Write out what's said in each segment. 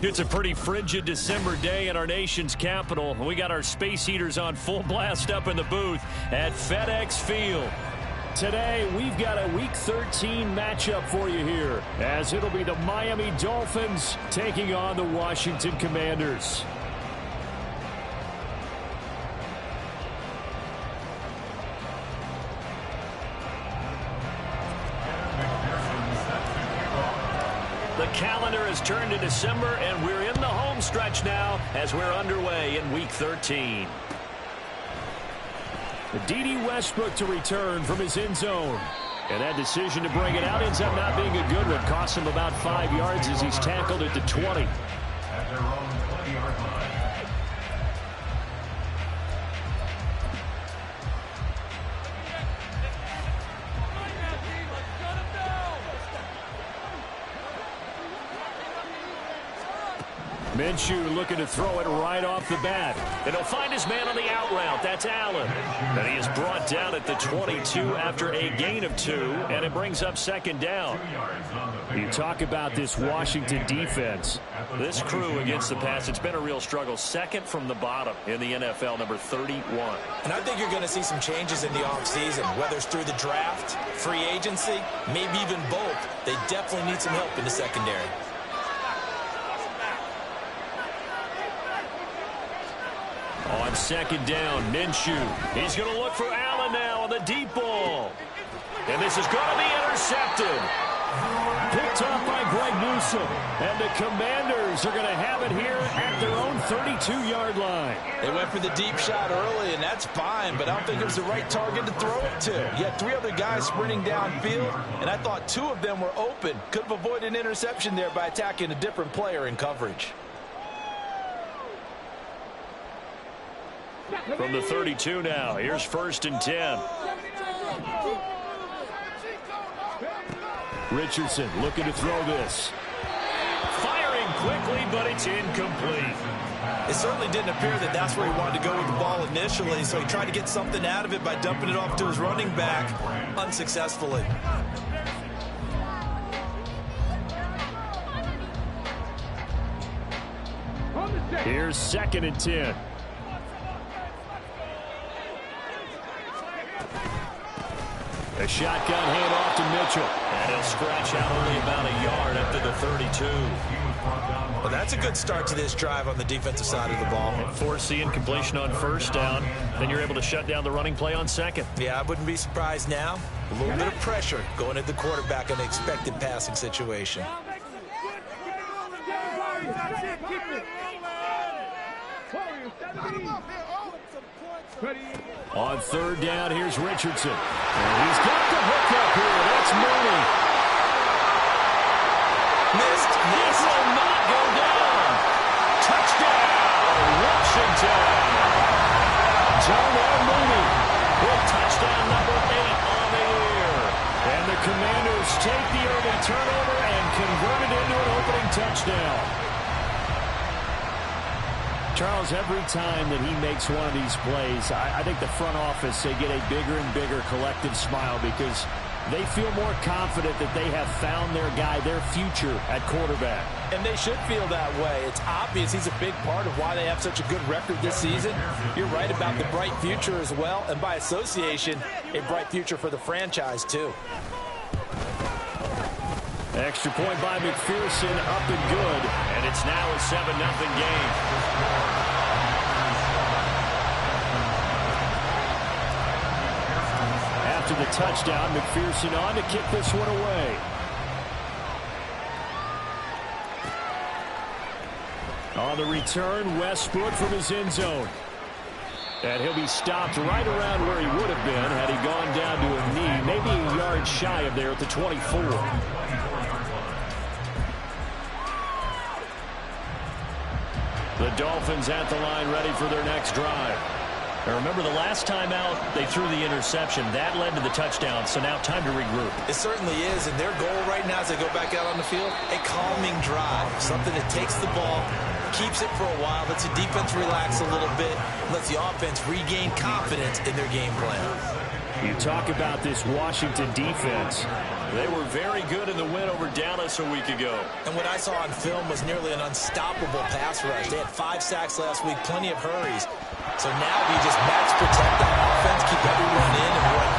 It's a pretty frigid December day in our nation's capital. We got our space heaters on full blast up in the booth at FedEx Field. Today, we've got a Week 13 matchup for you here, as it'll be the Miami Dolphins taking on the Washington Commanders. The calendar has turned to December, and we're in the home stretch now as we're underway in Week 13. D.D. Westbrook to return from his end zone. And that decision to bring it out ends up not being a good one. Costs him about 5 yards as he's tackled at the 20. At their own 20-yard line. Minshew looking to throw it right off the bat. And he'll find his man on the out route. That's Allen. And he is brought down at the 22 after a gain of 2, and it brings up second down. You talk about this Washington defense. This crew against the pass, it's been a real struggle. Second from the bottom in the NFL, number 31. And I think you're going to see some changes in the offseason, whether it's through the draft, free agency, maybe even both. They definitely need some help in the secondary. On second down, Minshew. He's going to look for Allen now on the deep ball. And this is going to be intercepted. Picked off by Greg Newsome. And the Commanders are going to have it here at their own 32-yard line. They went for the deep shot early, and that's fine, but I don't think it was the right target to throw it to. You had 3 other guys sprinting downfield, and I thought 2 of them were open. Could have avoided an interception there by attacking a different player in coverage. From the 32 now, here's 1st and 10. Richardson looking to throw this. Firing quickly, but it's incomplete. It certainly didn't appear that that's where he wanted to go with the ball initially, so he tried to get something out of it by dumping it off to his running back unsuccessfully. Here's 2nd and 10. A shotgun handoff to Mitchell. And he'll scratch out only about a yard up to the 32. Well, that's a good start to this drive on the defensive side of the ball. And foreseeing completion on 1st down, then you're able to shut down the running play on 2nd. Yeah, I wouldn't be surprised now. A little bit of pressure going at the quarterback in an expected passing situation. On 3rd down, here's Richardson. And he's got the hook up here. That's Mooney. Missed. This will not go down. Touchdown, Washington. Darnell Mooney with touchdown number 8 on the year. And the Commanders take the early turnover and convert it into an opening touchdown. Charles, every time that he makes one of these plays, I think the front office, they get a bigger and bigger collective smile because they feel more confident that they have found their guy, their future at quarterback. And they should feel that way. It's obvious he's a big part of why they have such a good record this season. You're right about the bright future as well, and by association, a bright future for the franchise too. Extra point by McPherson, up and good. And it's now a 7-0 game. After the touchdown, McPherson on to kick this one away. On the return, Westbrook from his end zone. And he'll be stopped right around where he would have been had he gone down to a knee, maybe a yard shy of there at the 24. Dolphins at the line, ready for their next drive. Now remember, the last time out, they threw the interception. That led to the touchdown, so now time to regroup. It certainly is, and their goal right now as they go back out on the field, a calming drive, something that takes the ball, keeps it for a while, lets the defense relax a little bit, lets the offense regain confidence in their game plan. You talk about this Washington defense. They were very good in the win over Dallas a week ago. And what I saw on film was nearly an unstoppable pass rush. They had 5 sacks last week, plenty of hurries. So now you just max protect that offense, keep everyone in, and run,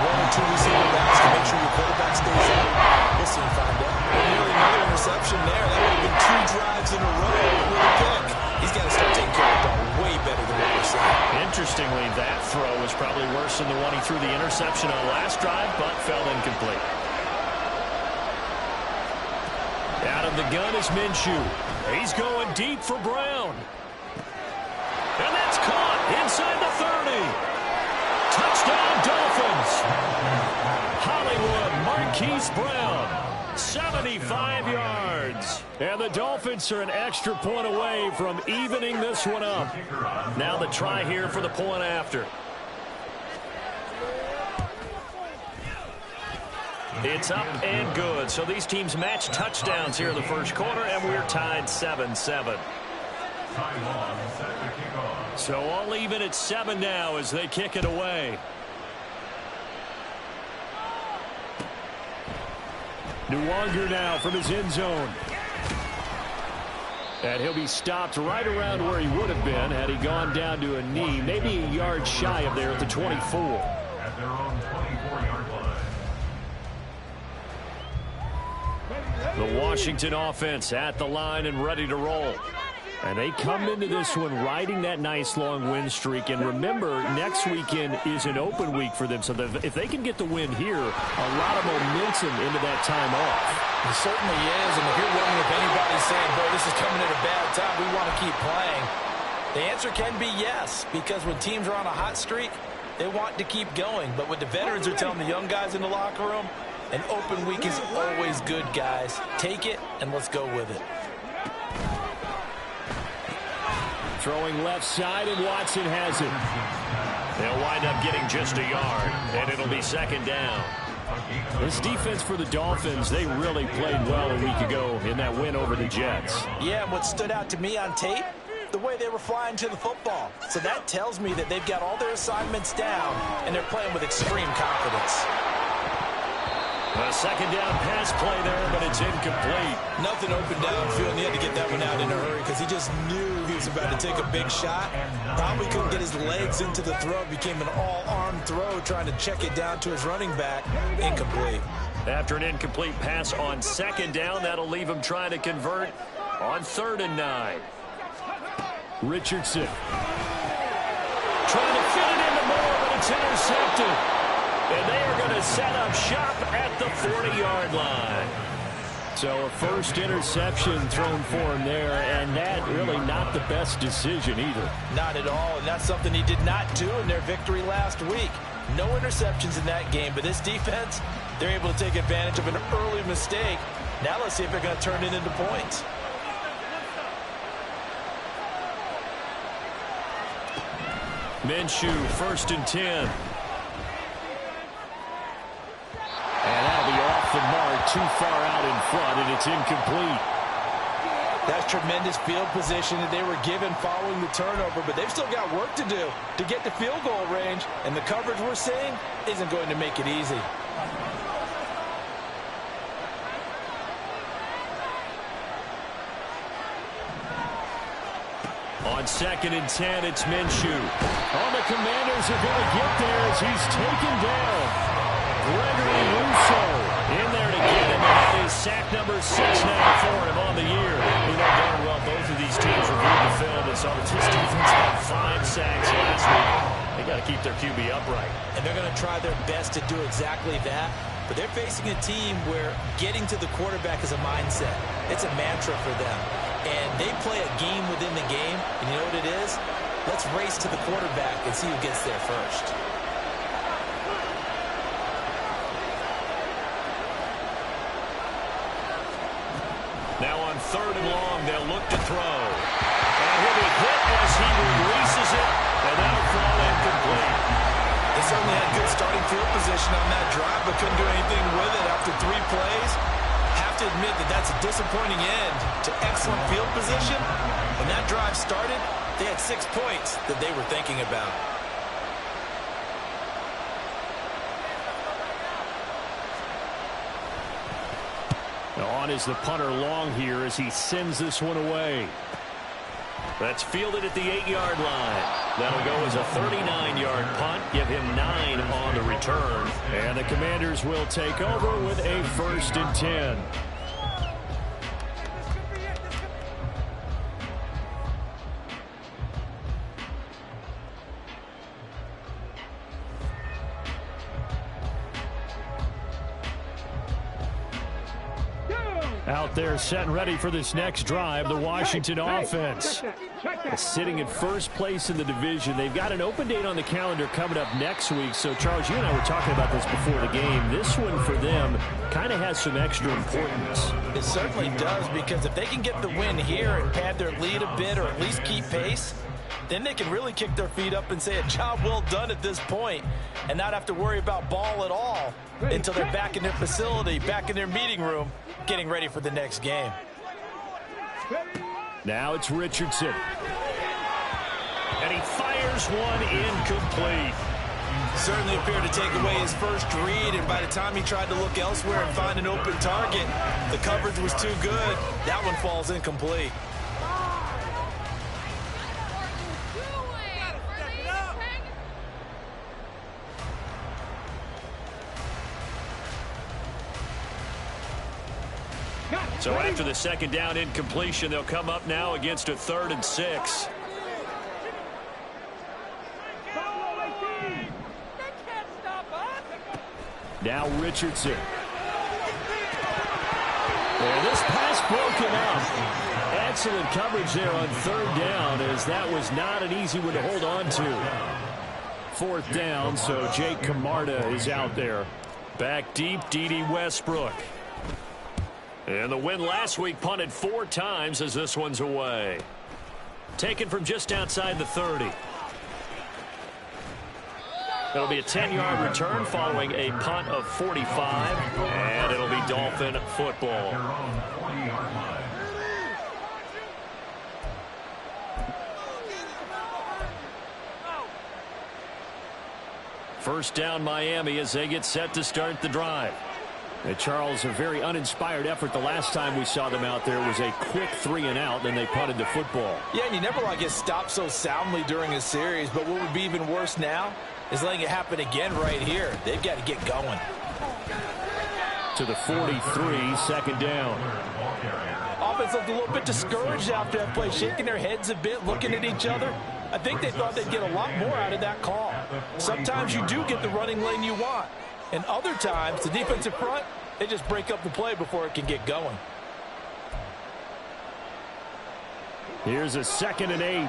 1 or 2 receiver routes to make sure your quarterback stays out. We'll soon find out. Nearly another interception there. That would have been 2 drives in a row with a pick. He's got to start taking care of the ball way better than what we're seeing. Interestingly, that throw was probably worse than the one he threw the interception on last drive, but fell incomplete. Out of the gun is Minshew. He's going deep for Brown. And that's caught inside the 30. Touchdown, Dolphins. Hollywood Marquise Brown, 75 yards. And the Dolphins are an extra point away from evening this one up. Now the try here for the point after. It's up and good. So these teams match touchdowns here in the first quarter, and we're tied 7-7. So all even at 7 now as they kick it away. Nwonger now from his end zone. And he'll be stopped right around where he would have been had he gone down to a knee, maybe a yard shy of there at the 24. At their own 24-yard line. The Washington offense at the line and ready to roll. And they come into this one riding that nice long win streak. And remember, next weekend is an open week for them. So if they can get the win here, a lot of momentum into that time off. It certainly is. And if you're wondering if anybody's saying, boy, this is coming at a bad time, we want to keep playing, the answer can be yes. Because when teams are on a hot streak, they want to keep going. But what the veterans are telling the young guys in the locker room, an open week is always good, guys. Take it and let's go with it. Throwing left side, and Watson has it. They'll wind up getting just a yard, and it'll be second down. This defense for the Dolphins, they really played well a week ago in that win over the Jets. Yeah, and what stood out to me on tape, the way they were flying to the football. So that tells me that they've got all their assignments down, and they're playing with extreme confidence. A second down pass play there, but it's incomplete. Nothing open downfield, and he had to get that one out in a hurry because he just knew he was about to take a big shot. Probably couldn't get his legs into the throw. Became an all-arm throw, trying to check it down to his running back. Incomplete. After an incomplete pass on second down, that'll leave him trying to convert on 3rd and 9. Richardson trying to fit it into Moore, but it's intercepted. And they are going to set up shop at the 40-yard line. So a first interception thrown for him there, and that really not the best decision either. Not at all, and that's something he did not do in their victory last week. No interceptions in that game, but this defense, they're able to take advantage of an early mistake. Now let's see if they're going to turn it into points. Minshew, 1st and 10. And that'll be off the mark, too far out in front, and it's incomplete. That's tremendous field position that they were given following the turnover, but they've still got work to do to get to field goal range, and the coverage we're seeing isn't going to make it easy. On 2nd and 10, it's Minshew. Oh, the Commanders are going to get there as he's taken down. Gregory Rousseau in there to get him, and that is sack number 6 now for him on the year. You know darn well both of these teams reviewed the film and saw that this defense had 5 sacks last week. They got to keep their QB upright. And they're going to try their best to do exactly that, but they're facing a team where getting to the quarterback is a mindset. It's a mantra for them. And they play a game within the game, and you know what it is? Let's race to the quarterback and see who gets there first. Now on 3rd and long, they'll look to throw. And he'll be hit as he releases it, and that'll fall incomplete. They certainly had good starting field position on that drive, but couldn't do anything with it after 3 plays. Have to admit that that's a disappointing end to excellent field position. When that drive started, they had 6 points that they were thinking about. On is the punter long here as he sends this one away. That's fielded at the 8-yard line. That'll go as a 39-yard punt. Give him 9 on the return. And the Commanders will take over with a 1st and 10. Out there set and ready for this next drive, the Washington offense. Sitting at first place in the division. They've got an open date on the calendar coming up next week. So, Charles, you and I were talking about this before the game. This one for them kind of has some extra importance. It certainly does, because if they can get the win here and pad their lead a bit or at least keep pace, then they can really kick their feet up and say a job well done at this point and not have to worry about ball at all until they're back in their facility, back in their meeting room, getting ready for the next game. Now it's Richardson. And he fires one incomplete. Certainly appeared to take away his first read, and by the time he tried to look elsewhere and find an open target, the coverage was too good. That one falls incomplete. So after the second down incompletion, they'll come up now against a 3rd and 6. Now Richardson. And this pass broken up. Excellent coverage there on 3rd down, as that was not an easy one to hold on to. 4th down, so Jake Camarda is out there. Back deep, Dede Westbrook. And the win last week punted 4 times as this one's away. Taken from just outside the 30. It'll be a 10-yard return following a punt of 45. And it'll be Dolphin football. First down Miami as they get set to start the drive. And Charles, a very uninspired effort. The last time we saw them out there was a quick 3 and out, then they punted the football. Yeah, and you never want to get stopped so soundly during a series, but what would be even worse now is letting it happen again right here. They've got to get going. To the 43, 2nd down. Offense looked a little bit discouraged after that play, shaking their heads a bit, looking at each other. I think they thought they'd get a lot more out of that call. Sometimes you do get the running lane you want. And other times, the defensive front, they just break up the play before it can get going. Here's a 2nd and 8.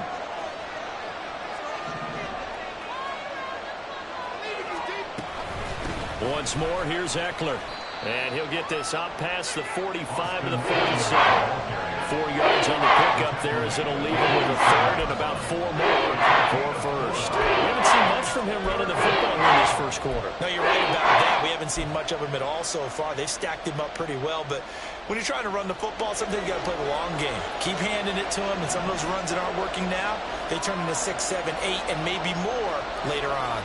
Once more, here's Eckler. And he'll get this up past the 45 to the 47. 4 yards on the pickup there as it'll leave him with a 3rd and about 4 more for 1st. We haven't seen much from him running the football in this first quarter. No, you're right about that. We haven't seen much of him at all so far. They've stacked him up pretty well, but when you're trying to run the football, sometimes you got to play the long game. Keep handing it to him, and some of those runs that aren't working now, they turn into 6, 7, 8, and maybe more later on.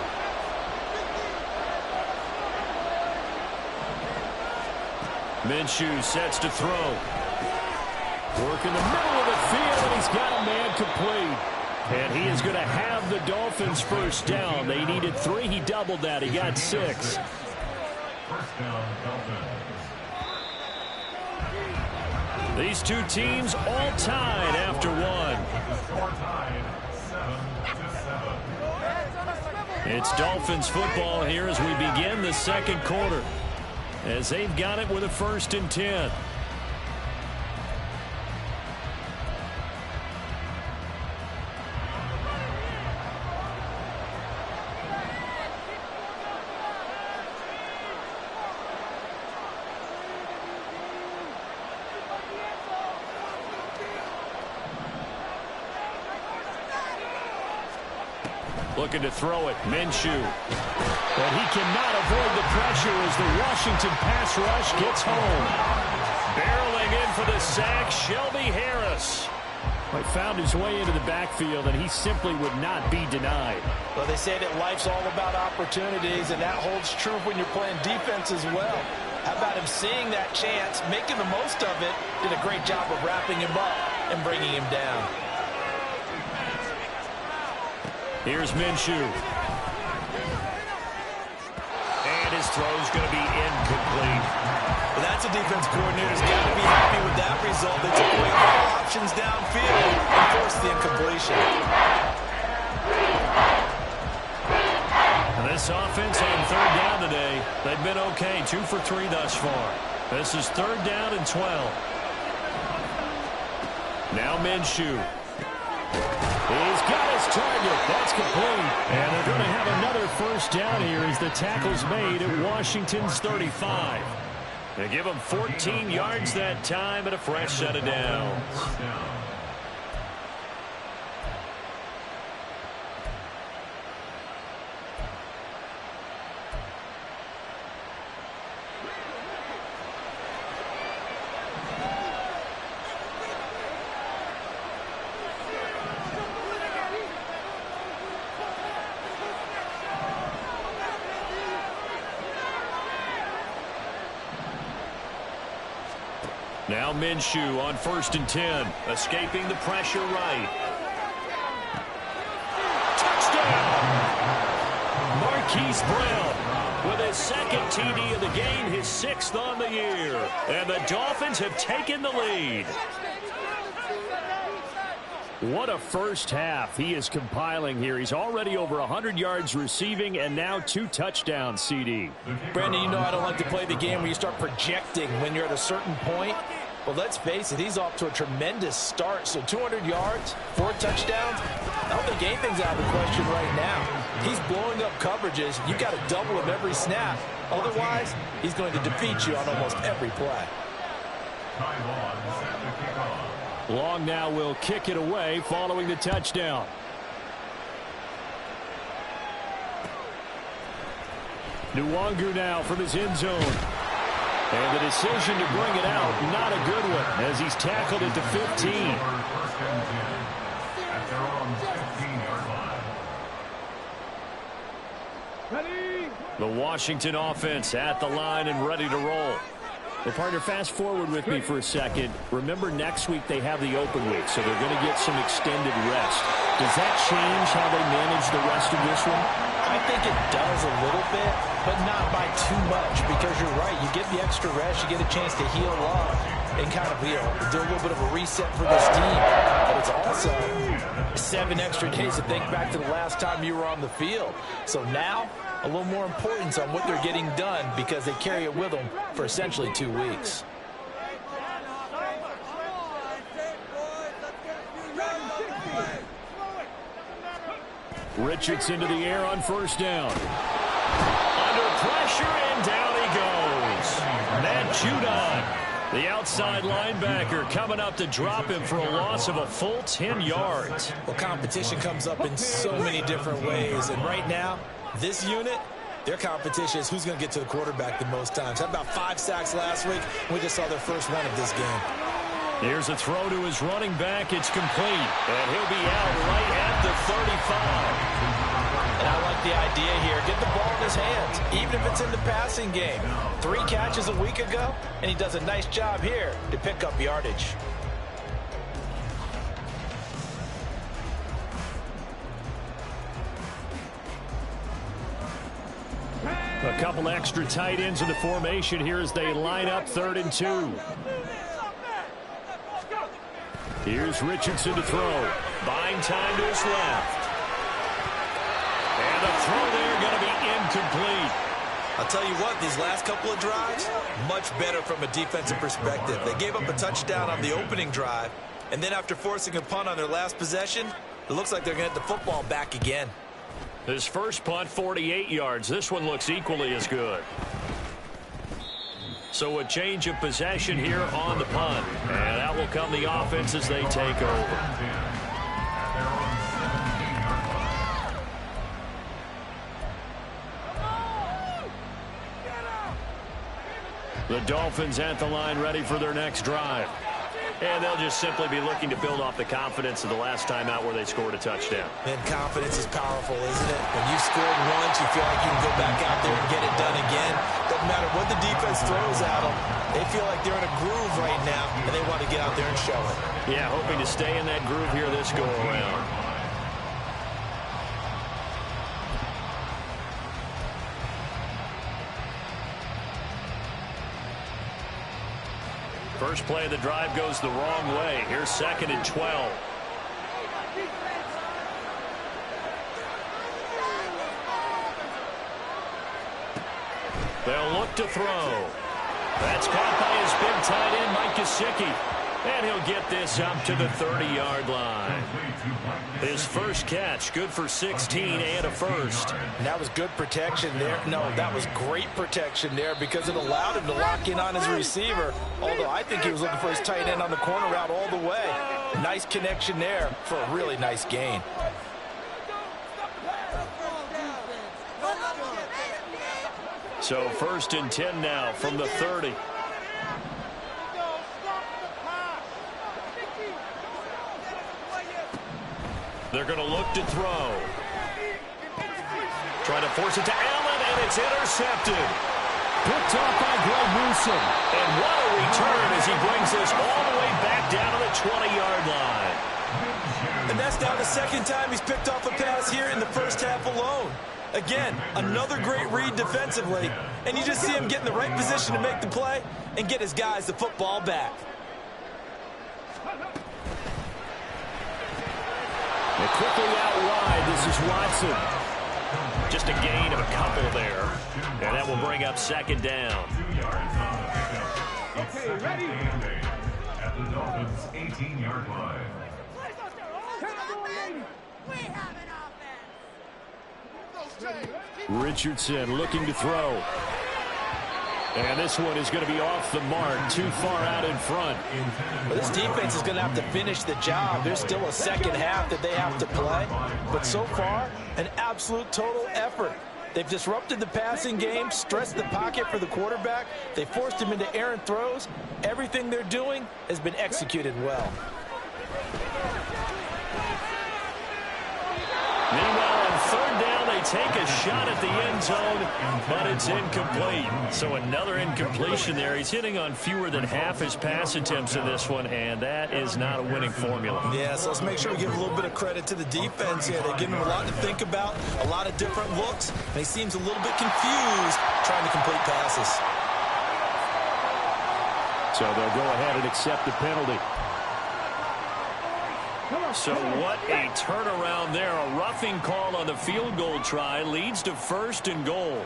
Minshew sets to throw. Work in the middle of the field, and he's got a man complete. And he is going to have the Dolphins' first down. They needed 3. He doubled that. He got 6. These two teams all tied after 1. It's Dolphins football here as we begin the second quarter, as they've got it with a 1st and 10. Looking to throw it. Minshew. And he cannot avoid the pressure as the Washington pass rush gets home. Barreling in for the sack, Shelby Harris. He found his way into the backfield, and he simply would not be denied. Well, they say that life's all about opportunities, and that holds true when you're playing defense as well. How about him seeing that chance, making the most of it, did a great job of wrapping him up and bringing him down. Here's Minshew. And his throw's going to be incomplete. Well, that's a defense coordinator's got to be happy with that result. They took away all options downfield and forced the incompletion. This offense on third down today, they've been okay. 2 for 3 thus far. This is 3rd down and 12. Now Minshew. He's got his target. That's complete. And they're going to have another first down here as the tackle's made at Washington's 35. They give him 14 yards that time and a fresh set of downs. Now Minshew on 1st and 10, escaping the pressure right. Touchdown! Marquise Brown with his 2nd TD of the game, his 6th on the year. And the Dolphins have taken the lead. What a first half he is compiling here. He's already over 100 yards receiving and now 2 touchdowns, CD. Brandon, you know I don't like to play the game where you start projecting when you're at a certain point. But let's face it, he's off to a tremendous start. So 200 yards, 4 touchdowns. I don't think anything's out of the question right now. He's blowing up coverages. You've got to double him every snap. Otherwise, he's going to defeat you on almost every play. Long now will kick it away following the touchdown. Nwangu now from his end zone. And the decision to bring it out, not a good one, as he's tackled at the 15. The Washington offense at the line and ready to roll. Well, partner, fast forward with me for a second. Remember, next week they have the open week, so they're going to get some extended rest. Does that change how they manage the rest of this one? I think it does a little bit, but not by too much, because you're right. You get the extra rest, you get a chance to heal up and kind of, do a little bit of a reset for this team. But it's also 7 extra days to think back to the last time you were on the field. So now, a little more importance on what they're getting done because they carry it with them for essentially 2 weeks. Richardson to the air on 1st down. Under pressure, and down he goes. Matt Judon, the outside linebacker, coming up to drop him for a loss of a full 10 yards. Well, competition comes up in so many different ways, and right now, this unit, their competition is who's going to get to the quarterback the most times. Had about 5 sacks last week. We just saw their first one of this game. Here's a throw to his running back. It's complete. And he'll be out right at the 35. And I like the idea here. Get the ball in his hands, even if it's in the passing game. 3 catches a week ago, and he does a nice job here to pick up yardage. A couple extra tight ends in the formation here as they line up 3rd and 2. Here's Richardson to throw. Buying time to his left. And the throw there going to be incomplete. I'll tell you what, these last couple of drives, much better from a defensive perspective. They gave up a touchdown on the opening drive, and then after forcing a punt on their last possession, it looks like they're going to get the football back again. His first punt, 48 yards. This one looks equally as good. So a change of possession here on the punt. And out will come the offense as they take over. The Dolphins at the line ready for their next drive. And they'll just simply be looking to build off the confidence of the last time out where they scored a touchdown. And confidence is powerful, isn't it? When you've scored once, you feel like you can go back out there and get it done again. Doesn't matter what the defense throws at them. They feel like they're in a groove right now, and they want to get out there and show it. Yeah, hoping to stay in that groove here this go-around. First play of the drive goes the wrong way. Here's 2nd and 12. They'll look to throw. That's caught by his big tight end, Mike Gesicki. And he'll get this up to the 30-yard line. His first catch, good for 16 and a first. And that was good protection there. No, that was great protection there because it allowed him to lock in on his receiver. Although I think he was looking for his tight end on the corner route all the way. Nice connection there for a really nice gain. So 1st and 10 now from the 30. They're going to look to throw. Trying to force it to Allen, and it's intercepted. Picked off by Greg Newsome. And what a return as he brings this all the way back down to the 20-yard line. And that's now the 2nd time he's picked off a pass here in the first half alone. Again, another great read defensively, and you just see him get in the right position to make the play and get his guys the football back. And quickly out wide, this is Watson. Just a gain of a couple there, and that will bring up 2nd down. Okay, ready? At the Dolphins' 18-yard line. We have an offense. Richardson looking to throw. And this one is going to be off the mark, too far out in front. Well, this defense is going to have to finish the job. There's still a second half that they have to play. But so far, an absolute total effort. They've disrupted the passing game, stressed the pocket for the quarterback. They forced him into errant throws. Everything they're doing has been executed well. Meanwhile, on 3rd down, they take a shot at the end zone, but it's incomplete. So another incompletion there. He's hitting on fewer than half his pass attempts in this one, and that is not a winning formula. Yeah, so let's make sure we give a little bit of credit to the defense here. They're giving him a lot to think about, a lot of different looks, and he seems a little bit confused trying to complete passes. So they'll go ahead and accept the penalty. So what a turnaround there. A roughing call on the field goal try leads to 1st and goal.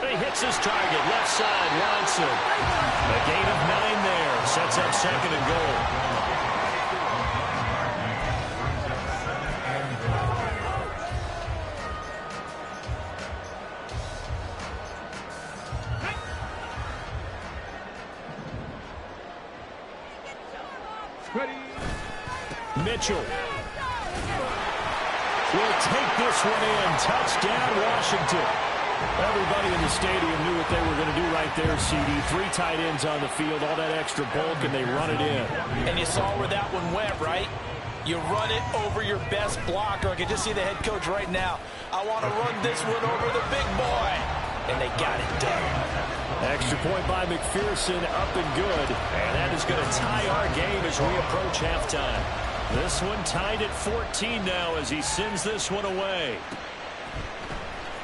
He hits his target, left side, Watson. A gain of 9 there. Sets up 2nd and goal. Mitchell will take this one in. Touchdown, Washington. Everybody in the stadium knew what they were going to do right there, CD. 3 tight ends on the field, all that extra bulk, and they run it in. And you saw where that one went, right? You run it over your best blocker. I can just see the head coach right now. I want to run this one over the big boy. And they got it done. Extra point by McPherson, up and good. And that is going to tie our game as we approach halftime. This one tied at 14 now as he sends this one away.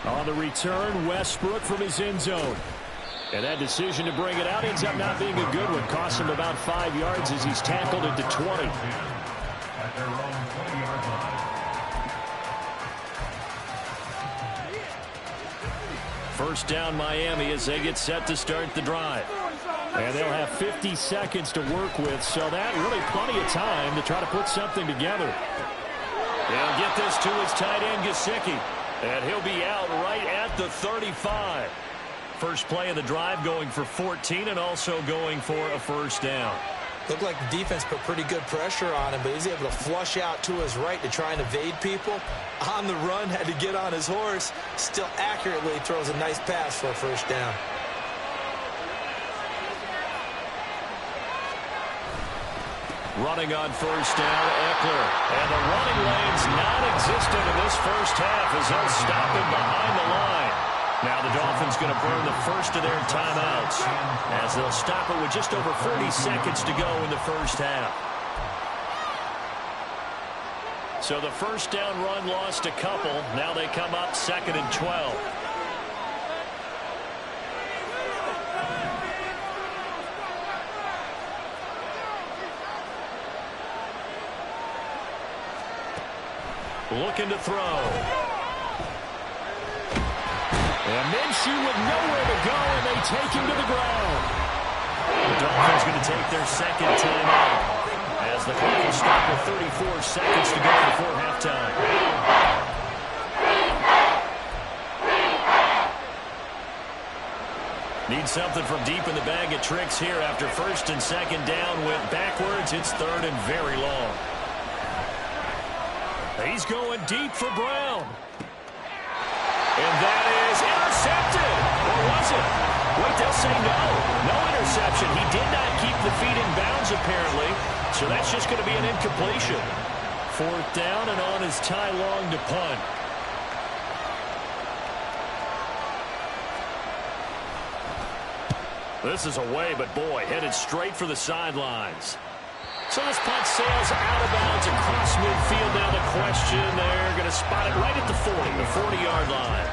On the return, Westbrook from his end zone. And that decision to bring it out ends up not being a good one. Costs him about 5 yards as he's tackled into 20. At their own 20-yard line. First down Miami as they get set to start the drive. And they'll have 50 seconds to work with, so that really plenty of time to try to put something together. They'll get this to his tight end, Gesicki. And he'll be out right at the 35. First play of the drive going for 14 and also going for a 1st down. Looked like the defense put pretty good pressure on him, but he was able to flush out to his right to try and evade people. On the run, had to get on his horse. Still accurately throws a nice pass for a first down. Running on first down, Eckler. And the running lane's non-existent in this first half as they'll stop him behind the line. Now the Dolphins going to burn the first of their timeouts as they'll stop it with just over 40 seconds to go in the first half. So the first down run lost a couple. Now they come up 2nd and 12. Looking to throw. And Minshew with nowhere to go, and they take him to the ground. The Dolphins going to take their second timeout as the clock will stop with 34 seconds to go before halftime. Need something from deep in the bag of tricks here after first and second down went backwards. It's 3rd and very long. He's going deep for Brown. And that is intercepted. Or was it? Wait, they'll say no. No interception. He did not keep the feet in bounds, apparently. So that's just going to be an incompletion. 4th down, and on is Ty Long to punt. This is away, but boy, headed straight for the sidelines. So this punt sails out of bounds across midfield. Now the question, they're going to spot it right at the 40, the 40-yard line.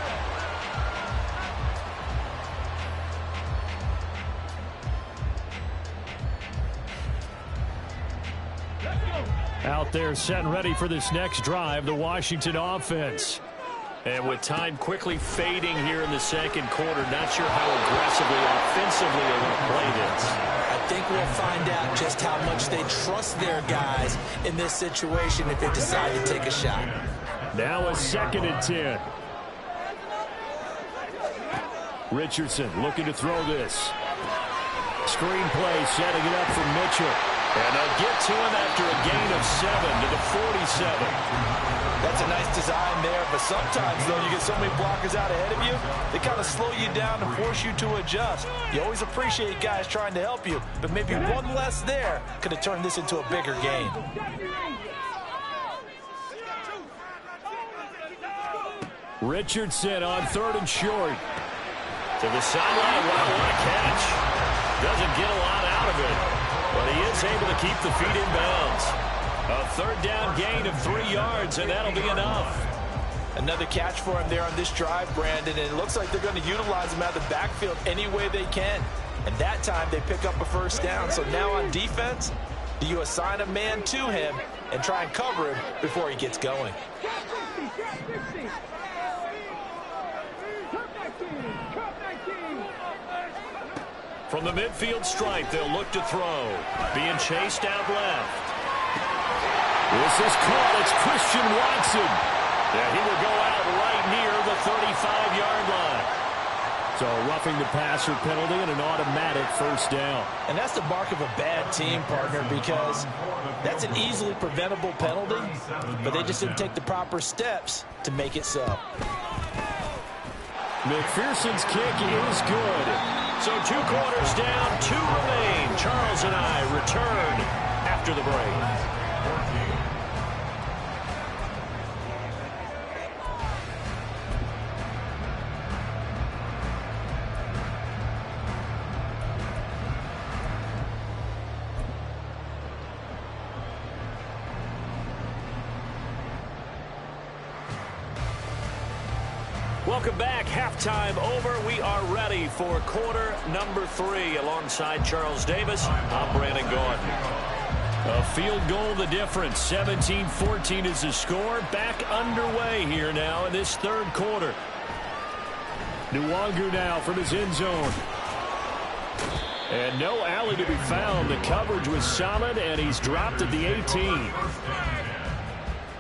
Out there set and ready for this next drive, the Washington offense. And with time quickly fading here in the second quarter, not sure how aggressively, offensively they're going to play this. I think we'll find out just how much they trust their guys in this situation if they decide to take a shot. Now a 2nd and 10. Richardson looking to throw this. Screen play setting it up for Mitchell. And they'll get to him after a gain of 7 to the 47. That's a nice design there, but sometimes, though, you get so many blockers out ahead of you, they kind of slow you down and force you to adjust. You always appreciate guys trying to help you, but maybe one less there could have turned this into a bigger game. Richardson on 3rd and short. To the sideline, what a catch. Doesn't get a lot out of it, but he is able to keep the feet in bounds. A 3rd down gain of 3 yards, and that'll be enough. Another catch for him there on this drive, Brandon, and it looks like they're going to utilize him out of the backfield any way they can. And that time they pick up a first down. So now on defense, do you assign a man to him and try and cover him before he gets going? From the midfield stripe, they'll look to throw. Being chased out left. This is caught. It's Christian Watson. Yeah, he will go out right near the 35-yard line. So roughing the passer penalty and an automatic first down. And that's the mark of a bad team, partner, because that's an easily preventable penalty, but they just didn't take the proper steps to make it so. McPherson's kick is good. So 2 quarters down, 2 remain. Charles and I return after the break. Welcome back. Halftime over. We are ready for quarter number 3 alongside Charles Davis. I'm Brandon Gaudin. A field goal the difference. 17-14 is the score. Back underway here now in this 3rd quarter. Nwangu now from his end zone. And no alley to be found. The coverage was solid, and he's dropped at the 18.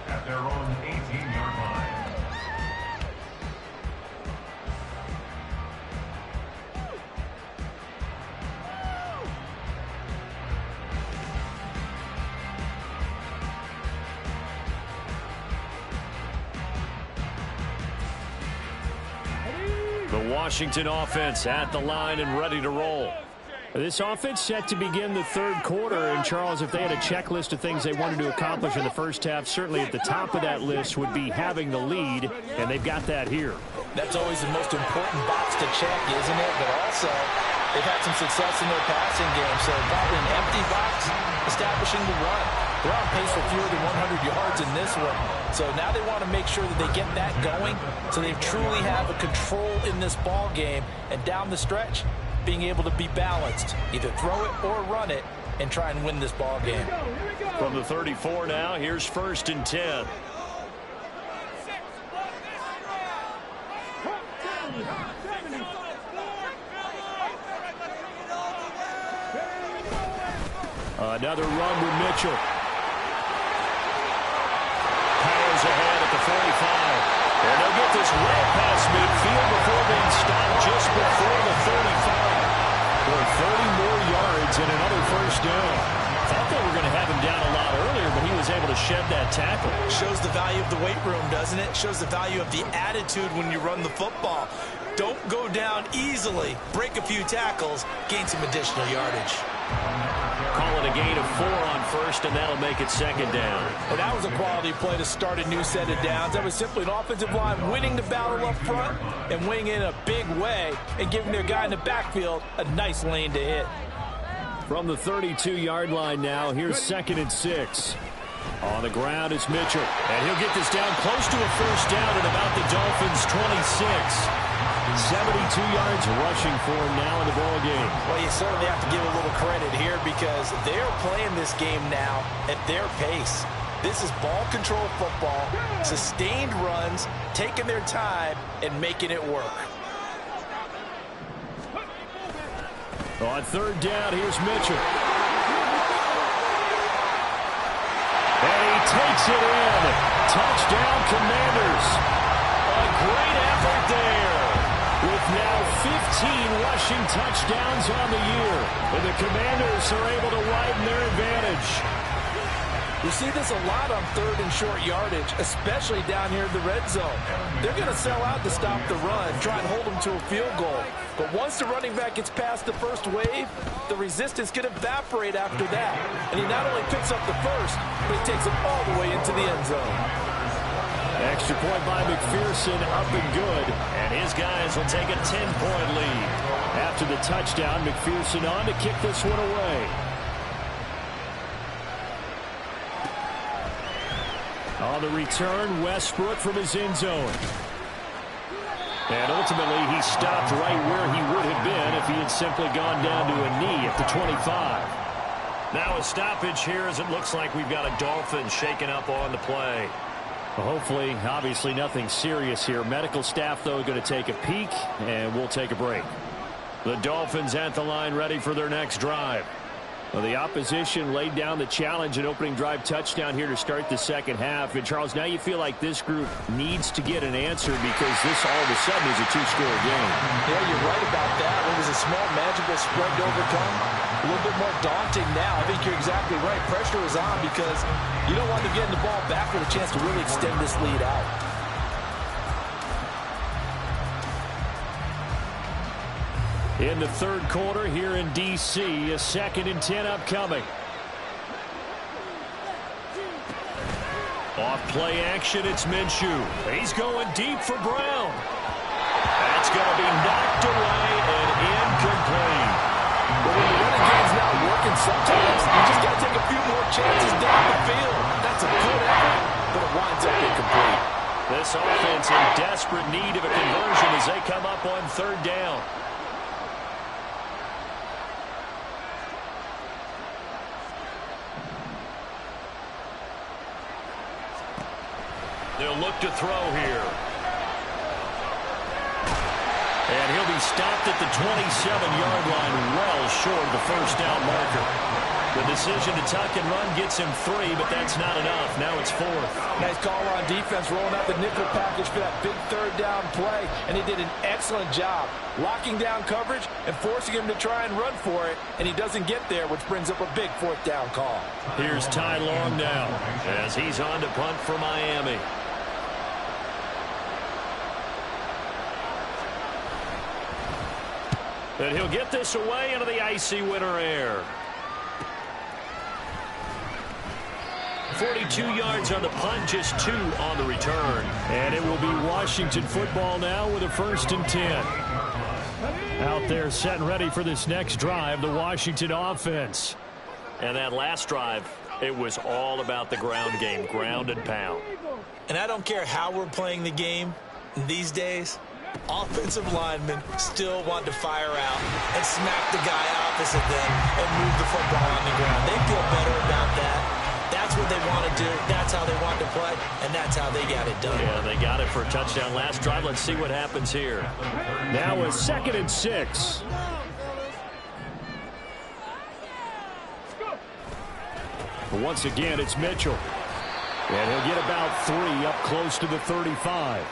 At their own 18-yard line. The Washington offense at the line and ready to roll. This offense set to begin the third quarter. And, Charles, if they had a checklist of things they wanted to accomplish in the first half, certainly at the top of that list would be having the lead, and they've got that here. That's always the most important box to check, isn't it? But also, they've had some success in their passing game, so probably an empty box establishing the run. They're on pace for fewer than 100 yards in this one. So now they want to make sure that they get that going so they truly have a control in this ball game. And down the stretch, being able to be balanced, either throw it or run it, and try and win this ball game. From the 34 now, here's 1st and 10. Another run with Mitchell. Powers ahead at the 45. And they'll get this well past midfield before being stopped just before the 35. For 30 more yards and another first down. Thought they were going to have him down a lot earlier, but he was able to shed that tackle. Shows the value of the weight room, doesn't it? Shows the value of the attitude when you run the football. Don't go down easily. Break a few tackles. Gain some additional yardage. Call it a gain of 4 on first, and that'll make it 2nd down. Well, that was a quality play to start a new set of downs. That was simply an offensive line winning the battle up front and winning it in a big way and giving their guy in the backfield a nice lane to hit. From the 32-yard line now, here's 2nd and 6. On the ground is Mitchell, and he'll get this down close to a first down at about the Dolphins' 26. 72 yards rushing for him now in the ball game. Well, you certainly have to give a little credit here because they're playing this game now at their pace. This is ball control football, sustained runs, taking their time, and making it work. On 3rd down, here's Mitchell. And he takes it in. Touchdown, Commanders. A great effort there. With now 15 rushing touchdowns on the year. And the Commanders are able to widen their advantage. You see this a lot on 3rd and short yardage, especially down here in the red zone. They're going to sell out to stop the run, try and hold them to a field goal. But once the running back gets past the first wave, the resistance can evaporate after that. And he not only picks up the first, but he takes it all the way into the end zone. Extra point by McPherson, up and good. And his guys will take a 10-point lead. After the touchdown, McPherson on to kick this one away. On the return, Westbrook from his end zone. And ultimately, he stopped right where he would have been if he had simply gone down to a knee at the 25. Now a stoppage here as it looks like we've got a Dolphin shaken up on the play. Well, hopefully, obviously nothing serious here. Medical staff, though, going to take a peek, and we'll take a break. The Dolphins at the line ready for their next drive. Well, the opposition laid down the challenge and opening drive touchdown here to start the second half. And, Charles, now you feel like this group needs to get an answer because this all of a sudden is a two-score game. Yeah, you're right about that. It was a small, manageable spread to overcome. A little bit more daunting now. I think you're exactly right. Pressure is on because you don't want to get the ball back with a chance to really extend this lead out. In the third quarter here in D.C., a 2nd and 10 upcoming. Off play action, it's Minshew. He's going deep for Brown. That's going to be knocked away and incomplete. Well, when the running game's not working sometimes, you just got to take a few more chances down the field. That's a good effort, but it winds up incomplete. This offense in desperate need of a conversion as they come up on 3rd down. They'll look to throw here. And he'll be stopped at the 27-yard line, well short of the first down marker. The decision to tuck and run gets him 3, but that's not enough. Now it's 4th. Nice call on defense, rolling out the nickel package for that big 3rd down play, and he did an excellent job locking down coverage and forcing him to try and run for it, and he doesn't get there, which brings up a big 4th down call. Here's Ty Long now as he's on to punt for Miami. And he'll get this away into the icy winter air. 42 yards on the punt, just 2 on the return. And it will be Washington football now with a 1st and 10. Out there set and ready for this next drive, the Washington offense. And that last drive, it was all about the ground game, ground and pound. And I don't care how we're playing the game these days, offensive linemen still want to fire out and smack the guy opposite them and move the football on the ground. They feel better about that. That's what they want to do. That's how they want to play, and that's how they got it done. Yeah, they got it for a touchdown last drive. Let's see what happens here. Now a 2nd and 6. Once again, it's Mitchell. And he'll get about 3 up close to the 35.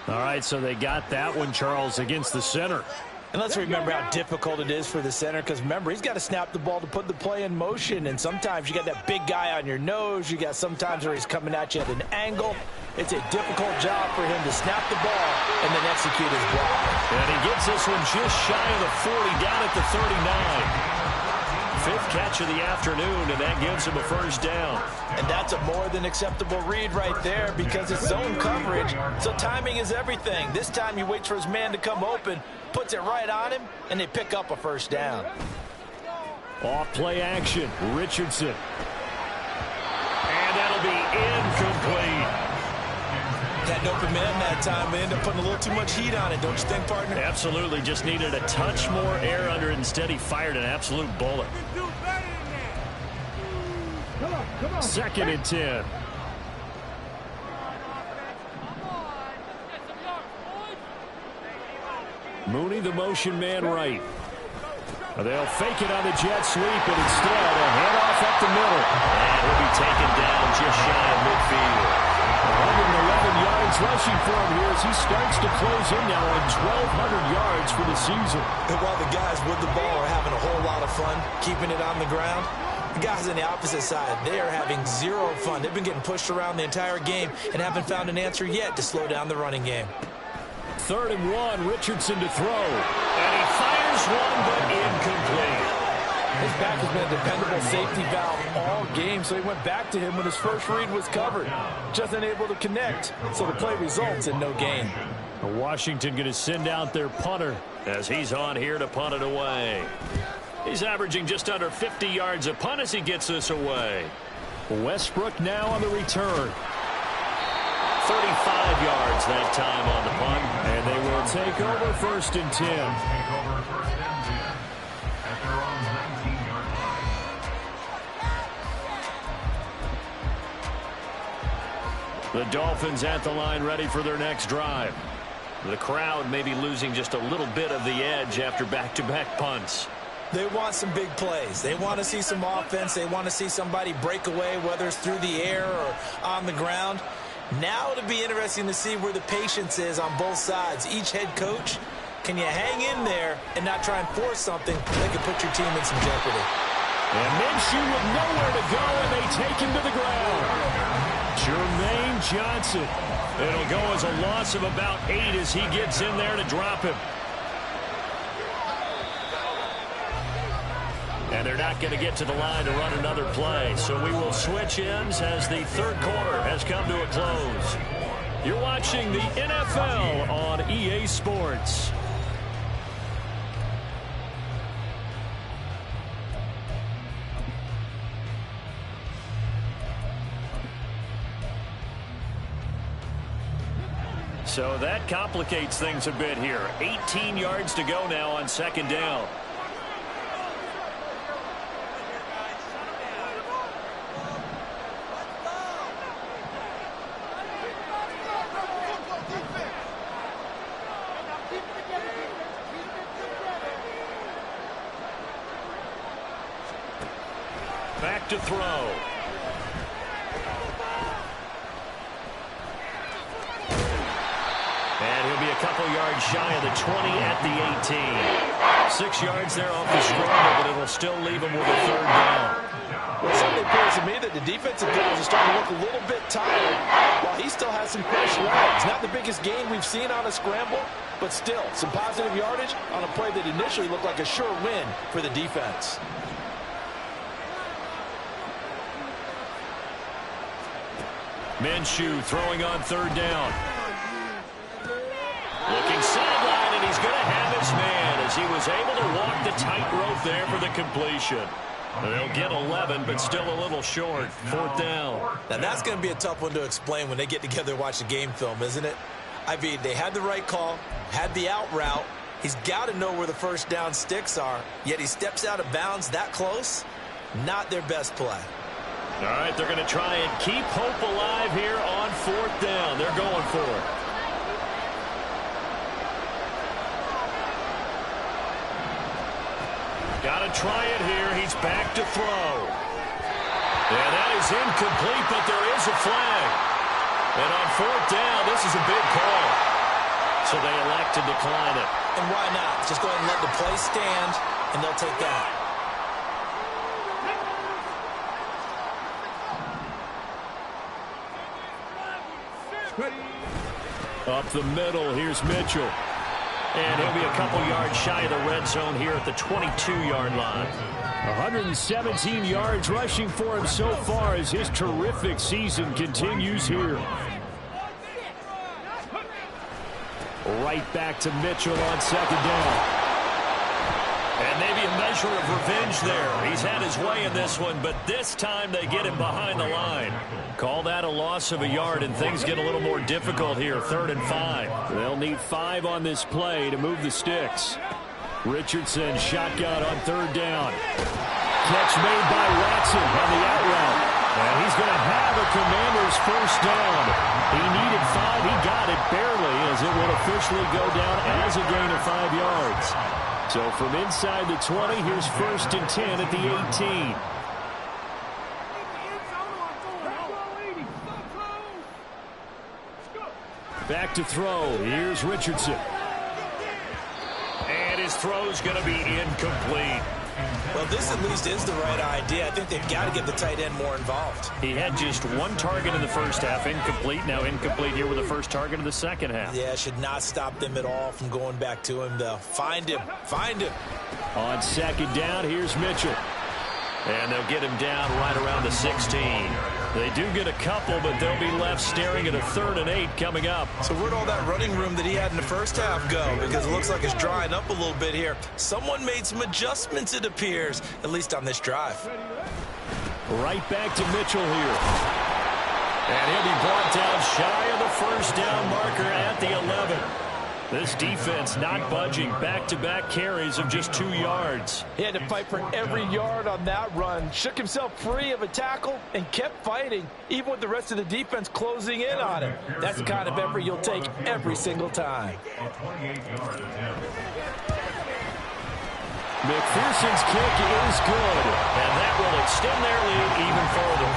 All right, so they got that one, Charles, against the center. And let's remember how difficult it is for the center, because remember, he's got to snap the ball to put the play in motion, and sometimes you got that big guy on your nose. You got sometimes where he's coming at you at an angle. It's a difficult job for him to snap the ball and then execute his block. And he gets this one just shy of the 40, down at the 39. 5th catch of the afternoon, and that gives him a 1st down. And that's a more than acceptable read right there, because it's zone coverage, so timing is everything. This time he waits for his man to come open, puts it right on him, and they pick up a 1st down. Off play action, Richardson. And that'll be incomplete. Had an open man that time, but ended up putting a little too much heat on it, don't you think, partner? Absolutely, just needed a touch more air under it. Instead, he fired an absolute bullet. 2nd and 10. Mooney, the motion man right. They'll fake it on the jet sweep, and instead a handoff up the middle. And he'll be taken down just shy of midfield. 111 yards rushing for him here as he starts to close in now on 1,200 yards for the season. And while the guys with the ball are having a whole lot of fun keeping it on the ground, the guys on the opposite side, they are having zero fun. They've been getting pushed around the entire game and haven't found an answer yet to slow down the running game. 3rd and 1, Richardson to throw. And he fires one, but incomplete. His back has been a dependable safety valve all game, so he went back to him when his first read was covered. Just unable to connect, so the play results in no gain. Washington going to send out their punter as he's on here to punt it away. He's averaging just under 50 yards a punt as he gets this away. Westbrook now on the return. 35 yards that time on the punt, and they will take over 1st and 10. The Dolphins at the line ready for their next drive. The crowd may be losing just a little bit of the edge after back-to-back punts. They want some big plays. They want to see some offense. They want to see somebody break away, whether it's through the air or on the ground. Now it'll be interesting to see where the patience is on both sides. Each head coach, can you hang in there and not try and force something that could put your team in some jeopardy? And Minshew with nowhere to go, and they take him to the ground. Jermaine Johnson. It'll go as a loss of about 8 as he gets in there to drop him. And they're not going to get to the line to run another play. So we will switch ends as the 3rd quarter has come to a close. You're watching the NFL on EA Sports. So that complicates things a bit here. 18 yards to go now on 2nd down. Back to throw. And he'll be a couple yards shy of the 20 at the 18. 6 yards there off the scramble, but it'll still leave him with a 3rd down. Well, it certainly appears to me that the defensive guys are starting to look a little bit tired while he still has some fresh legs. Not the biggest gain we've seen on a scramble, but still some positive yardage on a play that initially looked like a sure win for the defense. Minshew throwing on 3rd down. Looking sideline, and he's going to have his man as he was able to walk the tightrope there for the completion. They'll get 11, but still a little short. 4th down. Now, that's going to be a tough one to explain when they get together and watch the game film, isn't it? I mean, they had the right call, had the out route. He's got to know where the 1st down sticks are, yet he steps out of bounds that close. Not their best play. All right, they're going to try and keep hope alive here on 4th down. They're going for it. Got to try it here. He's back to throw. And that is incomplete, but there is a flag. And on 4th down, this is a big call. So they elect to decline it. And why not? Just go ahead and let the play stand, and they'll take that. Up the middle, here's Mitchell. And he'll be a couple yards shy of the red zone here at the 22-yard line. 117 yards rushing for him so far as his terrific season continues here. Right back to Mitchell on 2nd down. And maybe a measure of revenge there. He's had his way in this one, but this time they get him behind the line. Call that a loss of a yard, and things get a little more difficult here. 3rd and 5. They'll need 5 on this play to move the sticks. Richardson shotgun on 3rd down. Catch made by Watson on the out route. And he's going to have a Commanders 1st down. He needed 5. He got it barely, as it will officially go down as a gain of 5 yards. So from inside the 20, here's 1st and 10 at the 18. Back to throw. Here's Richardson. And his throw's going to be incomplete. Well, this at least is the right idea. I think they've got to get the tight end more involved. He had just 1 target in the 1st half. Incomplete. Now incomplete here with the 1st target of the 2nd half. Yeah, should not stop them at all from going back to him, though. Find him. Find him. On 2nd down, here's Mitchell. And they'll get him down right around the 16. They do get a couple, but they'll be left staring at a 3rd and 8 coming up. So where'd all that running room that he had in the 1st half go? Because it looks like it's drying up a little bit here. Someone made some adjustments, it appears, at least on this drive. Right back to Mitchell here. And he'll be brought down shy of the 1st down marker at the 11. This defense not budging. Back-to-back carries of just 2 yards. He had to fight for every yard on that run. Shook himself free of a tackle and kept fighting, even with the rest of the defense closing in on him. That's the kind of effort you'll take every single time. McPherson's kick is good, and that will extend their lead even further.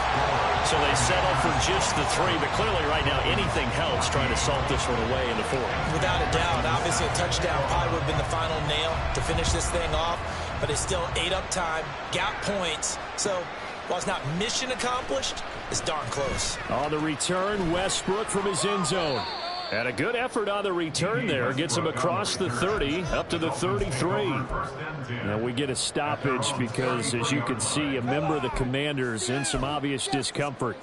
So they settle for just the 3, but clearly right now anything helps trying to salt this one away in the 4th. Without a doubt, obviously a touchdown probably would have been the final nail to finish this thing off, but it's still ate up time, got points. So while it's not mission accomplished, it's darn close. On the return, Westbrook from his end zone. And a good effort on the return there. Gets him across the 30, up to the 33. Now we get a stoppage because, as you can see, a member of the Commanders in some obvious discomfort.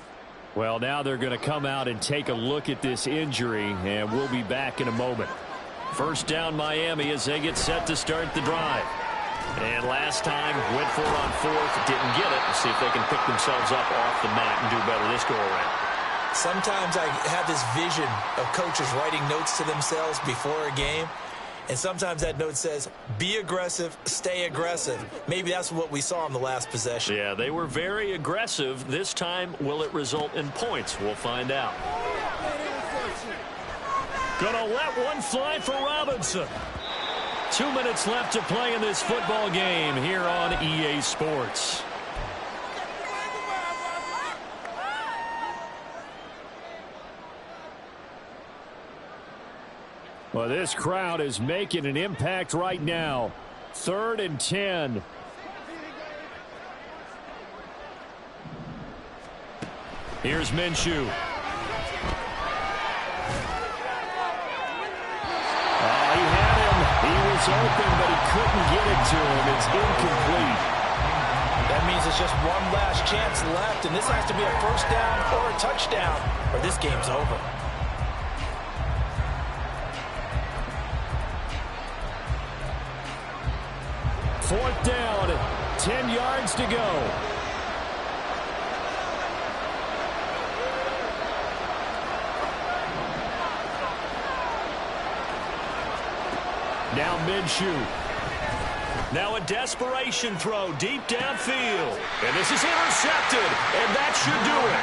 Well, now they're going to come out and take a look at this injury, and we'll be back in a moment. 1st down Miami as they get set to start the drive. And last time, went for it on 4th, didn't get it. Let's see if they can pick themselves up off the mat and do better this go-around. Sometimes I have this vision of coaches writing notes to themselves before a game, and sometimes that note says, be aggressive, stay aggressive. Maybe that's what we saw in the last possession. Yeah, they were very aggressive. This time, will it result in points? We'll find out. Gonna let one fly for Robinson. 2 minutes left to play in this football game here on EA Sports. Well, this crowd is making an impact right now. 3rd and 10. Here's Minshew. He had him. He was open, but he couldn't get it to him. It's incomplete. That means it's just one last chance left, and this has to be a first down or a touchdown, or this game's over. Fourth down, 10 yards to go. Now Minshew. Now a desperation throw deep downfield. And this is intercepted, and that should do it.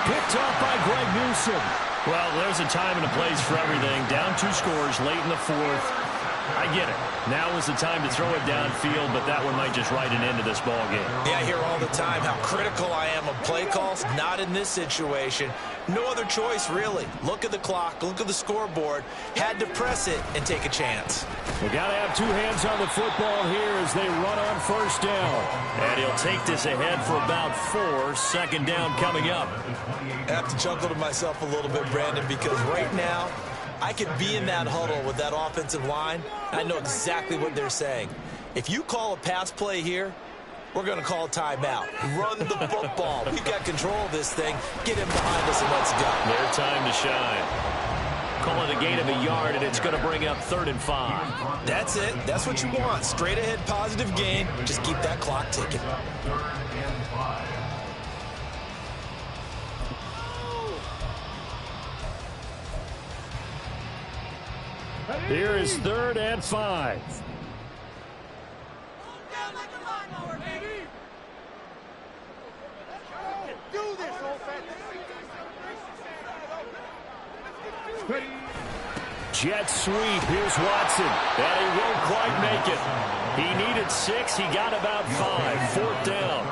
Picked off by Greg Newsome. Well, there's a time and a place for everything. Down 2 scores late in the 4th. I get it. Now is the time to throw it downfield, but that one might just write an end to this ball game. Yeah, I hear all the time how critical I am of play calls. Not in this situation. No other choice, really. Look at the clock. Look at the scoreboard. Had to press it and take a chance. We got to have 2 hands on the football here as they run on first down. And he'll take this ahead for about 4. Second down coming up. I have to chuckle to myself a little bit, Brandon, because right now, I could be in that huddle with that offensive line. I know exactly what they're saying. If you call a pass play here, we're going to call a timeout. Run the football. We've got control of this thing. Get him behind us and let's go. Their time to shine. Call it a gain of a yard, and it's going to bring up 3rd and 5. That's it. That's what you want. Straight ahead positive gain. Just keep that clock ticking. Here is 3rd and 5. Jet sweep. Here's Watson. And he won't quite make it. He needed 6. He got about 5. 4th down.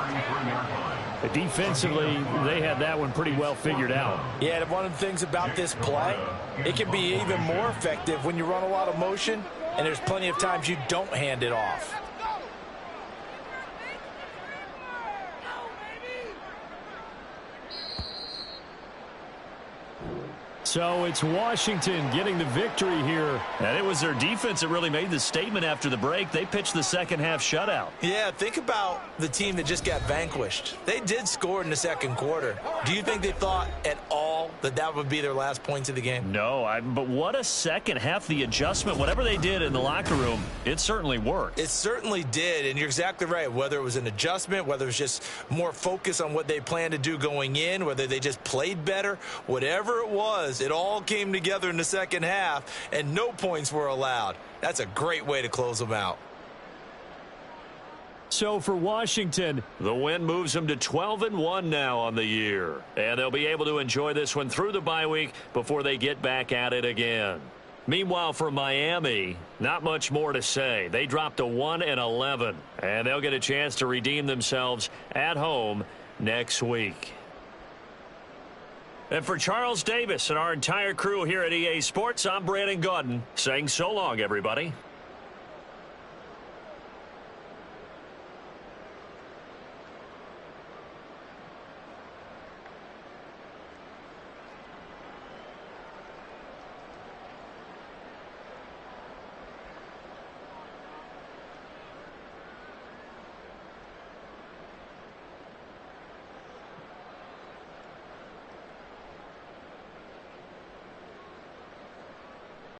Defensively, they had that one pretty well figured out. Yeah, one of the things about this play, it can be even more effective when you run a lot of motion, and there's plenty of times you don't hand it off. So it's Washington getting the victory here. And it was their defense that really made the statement after the break. They pitched the second half shutout. Yeah, think about the team that just got vanquished. They did score in the second quarter. Do you think they thought at all that that would be their last points of the game? No, but what a second half. The adjustment, whatever they did in the locker room, it certainly worked. It certainly did, and you're exactly right. Whether it was an adjustment, whether it was just more focus on what they planned to do going in, whether they just played better, whatever it was, it all came together in the second half, and no points were allowed. That's a great way to close them out. So for Washington, the win moves them to 12-1 now on the year. And they'll be able to enjoy this one through the bye week before they get back at it again. Meanwhile, for Miami, not much more to say. They dropped to 1-11, and they'll get a chance to redeem themselves at home next week. And for Charles Davis and our entire crew here at EA Sports, I'm Brandon Gaudin saying so long, everybody.